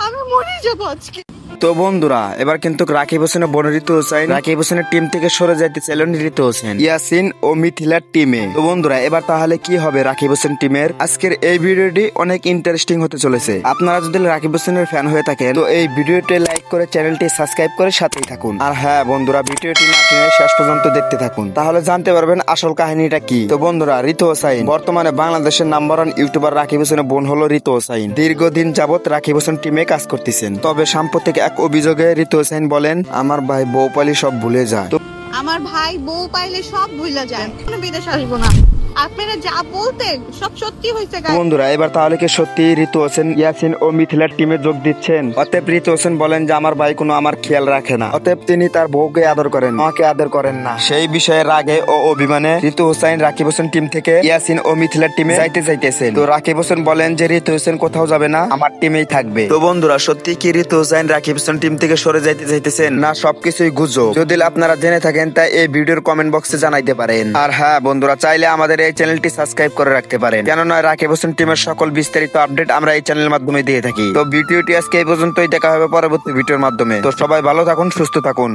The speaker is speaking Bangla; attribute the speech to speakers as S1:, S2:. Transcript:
S1: আমি মরে যাবো আজকে।
S2: তো বন্ধুরা, এবার কিন্তু রাকিব হোসেনের বোন ঋতু হোসেন রাকিব হোসেনের টিম থেকে সরে যাইতে চাইলেন ঋতু হোসেন ইয়াসিন ও মিথিলার টিমে। তো বন্ধুরা, এবার তাহলে কি হবে রাকিব হোসেন টিমের? আজকের এই ভিডিওটি অনেক ইন্টারেস্টিং হতে চলেছে। আপনারা যদি রাকিব হোসেনের ফ্যান হয়ে থাকেন তো এই ভিডিওটি লাইক করে চ্যানেলটি সাবস্ক্রাইব করে সাথেই থাকুন। আর হ্যাঁ বন্ধুরা, ভিডিওটি না টেনে শেষ পর্যন্ত দেখতে থাকুন, তাহলে জানতে পারবেন আসল কাহিনীটা কি। তো বন্ধুরা, ঋতু হোসেন বর্তমানে বাংলাদেশের নাম্বার 1 ইউটিউবার রাকিব হোসেনের বোন হলো ঋতু হোসেন। দীর্ঘদিন যাবত রাকিব হোসেন টিমে কাজ করতেছেন। তবে সাম্প্রতিক এক অভিযোগে ঋতু হোসেন বলেন, আমার ভাই বউ পালি সব ভুলে যায়।
S1: আমার ভাই বউ পাইলে সব ভুলে যায়, কোনো বিদেশ আসবো না। আপনারা যা বলতেন সব সত্যি হয়েছে।
S2: বন্ধুরা, এবার তাহলে কি সত্যি ঋতু হোসেন ইয়াসিন ও মিথিলার টিমে যোগ দিচ্ছেন? অতএব ঋতু হোসেন বলেন যে আমার ভাই কোনো আমার খেয়াল রাখে না, অতএব তিনি তার বউকে আদর করেন, আমাকে আদর করেন না। সেই বিষয়ে রাগে ও অভিমানে ঋতু হোসেন রাকিব হোসেন টিম থেকে ইয়াসিন ও মিথিলার টিমে যাইতেছেন। তো রাকিব হোসেন বলেন যে ঋতু হোসেন কোথাও যাবে না, আমার টিমেই থাকবে। তো বন্ধুরা, সত্যি কি ঋতু হোসেন রাকিব হোসেন টিম থেকে সরে যাইতেছেন, না সবকিছুই গুজব? যদি আপনারা জেনে থাকেন তাই এই ভিডিওর কমেন্ট বক্সে জানাইতে পারেন। আর হ্যাঁ বন্ধুরা, চাইলে আমাদের এই চ্যানেলটি সাবস্ক্রাইব করে রাখতে পারেন, কেননা রাকিব হোসেন টিমের সকল বিস্তারিত আপডেট আমরা এই চ্যানেলের মাধ্যমে দিয়ে থাকি। তো ভিডিওটি আজকে এই পর্যন্তই, দেখা হবে পরবর্তী ভিডিওর মাধ্যমে। তো সবাই ভালো থাকুন, সুস্থ থাকুন।